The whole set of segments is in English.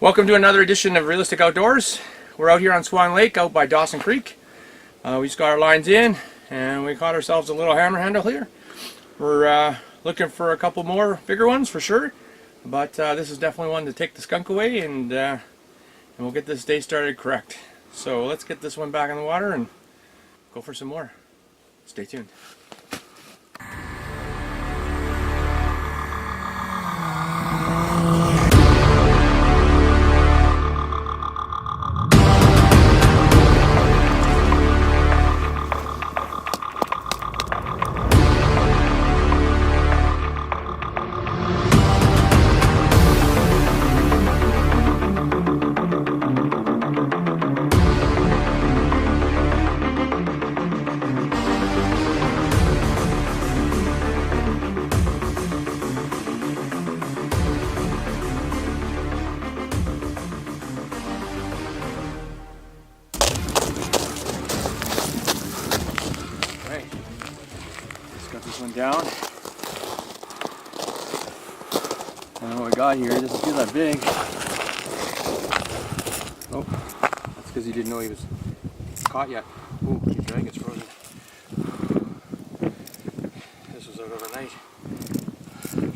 Welcome to another edition of Realistic Outdoors. We're out here on Swan Lake out by Dawson Creek. We just got our lines in and we caught ourselves a little hammer handle here. We're looking for a couple more bigger ones for sure, but this is definitely one to take the skunk away, and we'll get this day started correct. So let's get this one back in the water and go for some more. Stay tuned. One down. I don't know what we got here. It doesn't feel that big. Oh, that's because he didn't know he was caught yet. Oh, your drag gets frozen. This was out overnight.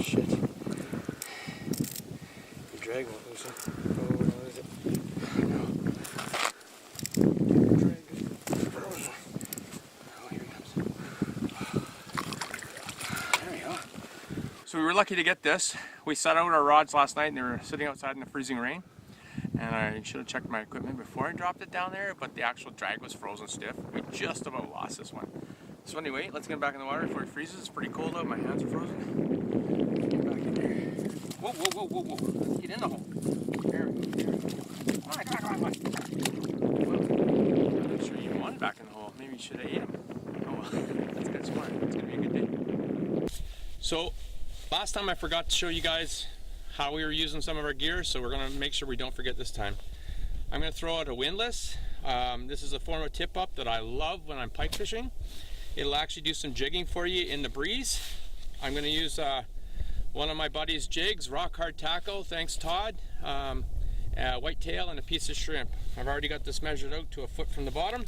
Shit. Your drag won't loosen. Oh, what is it? No. Your drag is frozen. Oh, here he comes. So we were lucky to get this. We set out our rods last night and they were sitting outside in the freezing rain. And I should have checked my equipment before I dropped it down there, but the actual drag was frozen stiff. We just about lost this one. So anyway, let's get him back in the water before he freezes. It's pretty cold out, my hands are frozen. Get back in there. Whoa, whoa, whoa, whoa, whoa. Let's get in the hole. There we go, there we go. Come on, come on, come on. I'm not sure you even wanted back in the hole. Maybe you should have ate him. Oh well, that's good smart. It's gonna be a good day. So, last time I forgot to show you guys how we were using some of our gear, so we're going to make sure we don't forget this time. I'm going to throw out a windlass. This is a form of tip up that I love when I'm pike fishing. It'll actually do some jigging for you in the breeze. I'm going to use one of my buddy's jigs, rock hard tackle, thanks Todd, white tail and a piece of shrimp. I've already got this measured out to a foot from the bottom.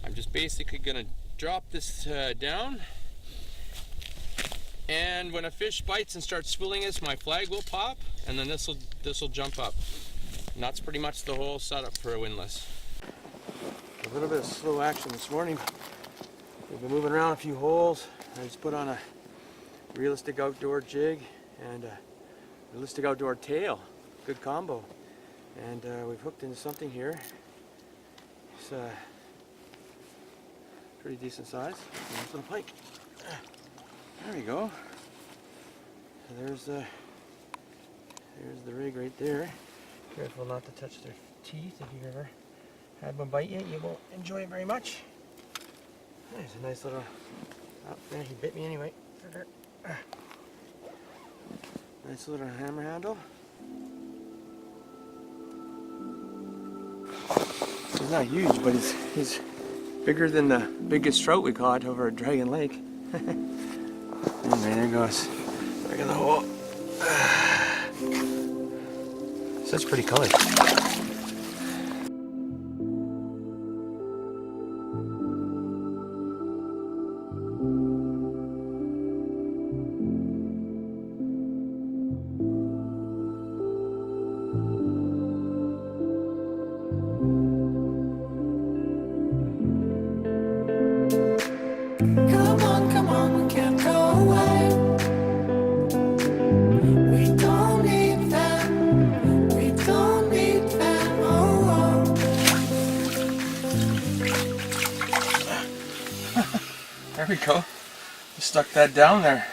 I'm just basically going to drop this down. And when a fish bites and starts swilling us, my flag will pop, and then this will jump up. And that's pretty much the whole setup for a windlass. A little bit of slow action this morning. We've been moving around a few holes. I just put on a Reelistic outdoor jig and a Reelistic outdoor tail. Good combo. And we've hooked into something here. It's pretty decent size. Nice little pike. There we go. So there's the rig right there. Careful not to touch their teeth. If you've ever had one bite you, you won't enjoy it very much. There's a nice little. Oh, there, he bit me anyway. Nice little hammer handle. He's not huge, but he's bigger than the biggest trout we caught over at Dragon Lake. Anyway, there goes. Back in the hole. Such pretty colors. Come on, we can't go away. We don't need them. We don't need them. Oh, oh. There we go. Just stuck that down there.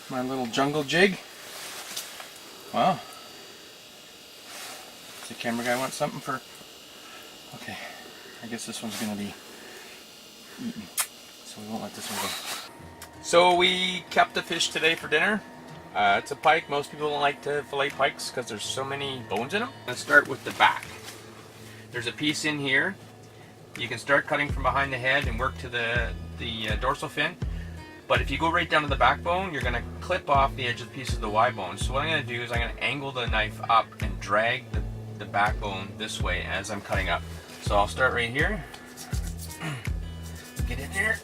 My little jungle jig. Wow. Does the camera guy want something for? Okay. I guess this one's gonna be eaten. So we won't let this one go. So we kept a fish today for dinner. It's a pike. Most people don't like to fillet pikes because there's so many bones in them. Let's start with the back. There's a piece in here. You can start cutting from behind the head and work to the dorsal fin. But if you go right down to the backbone, you're gonna clip off the edge of the piece of the Y bone. So what I'm gonna do is I'm gonna angle the knife up and drag the backbone this way as I'm cutting up. So I'll start right here. Get in there.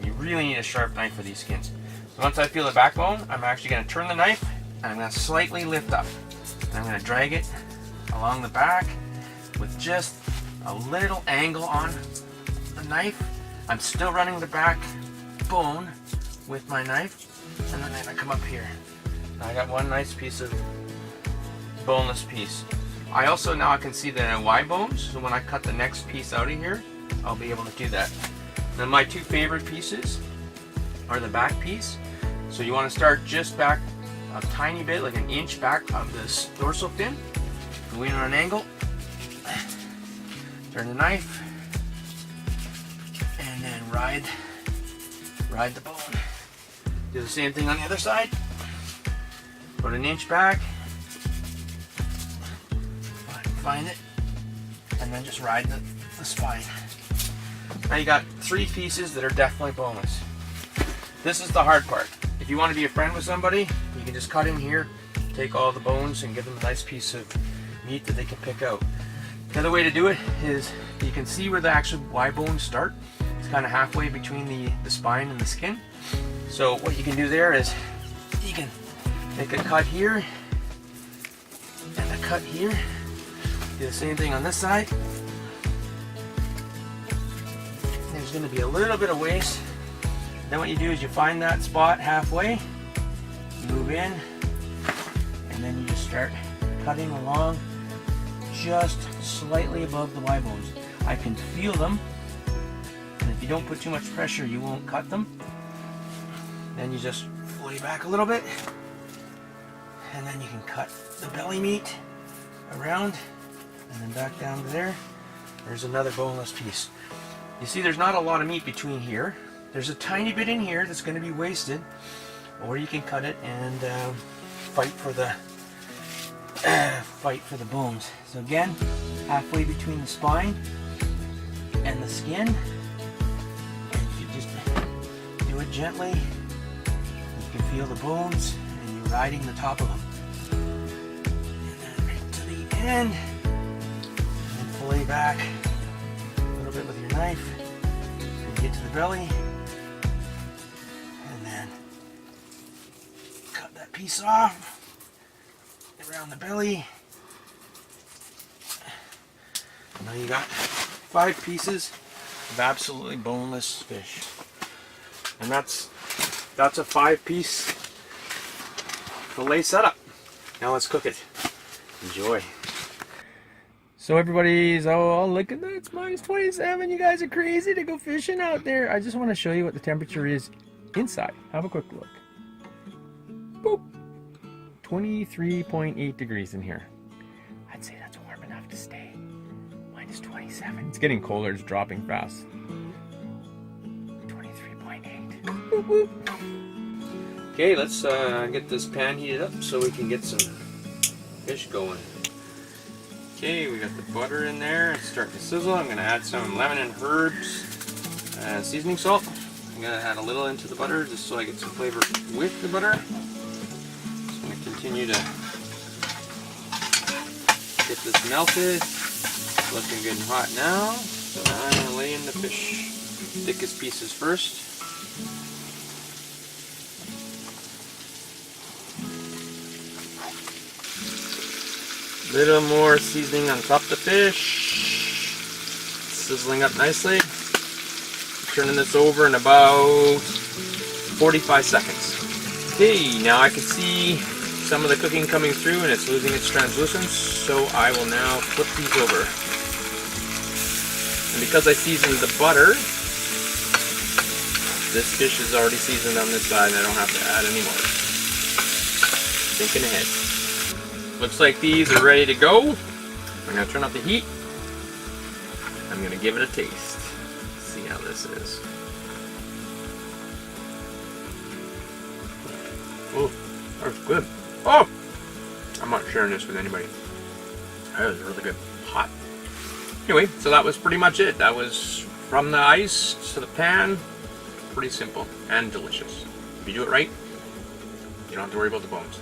You really need a sharp knife for these skins. So once I feel the backbone, I'm actually gonna turn the knife and I'm gonna slightly lift up. And I'm gonna drag it along the back with just a little angle on the knife. I'm still running the back bone with my knife, and then I come up here. Now I got one nice piece of boneless piece. I also now I can see the Y bones, so when I cut the next piece out of here, I'll be able to do that. Now my two favorite pieces are the back piece. So you want to start just back a tiny bit, like an inch back of this dorsal fin. Go in on an angle, turn the knife, and then ride the bone. Do the same thing on the other side. Put an inch back, find it, and then just ride the spine. Now you got three pieces that are definitely boneless. This is the hard part. If you want to be a friend with somebody, you can just cut in here, take all the bones, and give them a nice piece of meat that they can pick out. The other way to do it is you can see where the actual Y bones start. It's kind of halfway between the spine and the skin. So what you can do there is you can make a cut here and a cut here. Do the same thing on this side. There's going to be a little bit of waste. Then what you do is you find that spot halfway, move in, and then you just start cutting along just slightly above the Y bones. I can feel them, and if you don't put too much pressure, you won't cut them. Then you just flay back a little bit, and then you can cut the belly meat around, and then back down to there. There's another boneless piece. You see there's not a lot of meat between here. There's a tiny bit in here that's going to be wasted, or you can cut it and fight for the bones. So again, halfway between the spine and the skin, and if you just do it gently, you can feel the bones, and you're riding the top of them. And then right to the end, and then fillet back a little bit with your knife, and get to the belly. Piece off around the belly. Now you got 5 pieces of absolutely boneless fish, and that's a 5-piece fillet setup. Now let's cook it. Enjoy. So everybody's, oh look at that, it's -27. You guys are crazy to go fishing out there. I just want to show you what the temperature is inside. Have a quick look. Boop. 23.8 degrees in here. I'd say that's warm enough to stay. -27. It's getting colder, it's dropping fast. 23.8. Okay, let's get this pan heated up so we can get some fish going. Okay, we got the butter in there. It's starting to sizzle. I'm going to add some lemon and herbs and seasoning salt. I'm going to add a little into the butter just so I get some flavor with the butter. Continue to get this melted. It's looking good and hot now. So I'm going to lay in the fish, thickest pieces first. Little more seasoning on top of the fish. Sizzling up nicely. Turning this over in about 45 seconds. Okay, now I can see some of the cooking coming through and it's losing its translucence, so I will now flip these over. And because I seasoned the butter, this fish is already seasoned on this side and I don't have to add any more. Thinking ahead. Looks like these are ready to go. I'm going to turn up the heat. I'm going to give it a taste. See how this is. Oh, that's good. Oh! I'm not sharing this with anybody. That was really good. Hot. Anyway, so that was pretty much it. That was from the ice to the pan, pretty simple and delicious. If you do it right, you don't have to worry about the bones.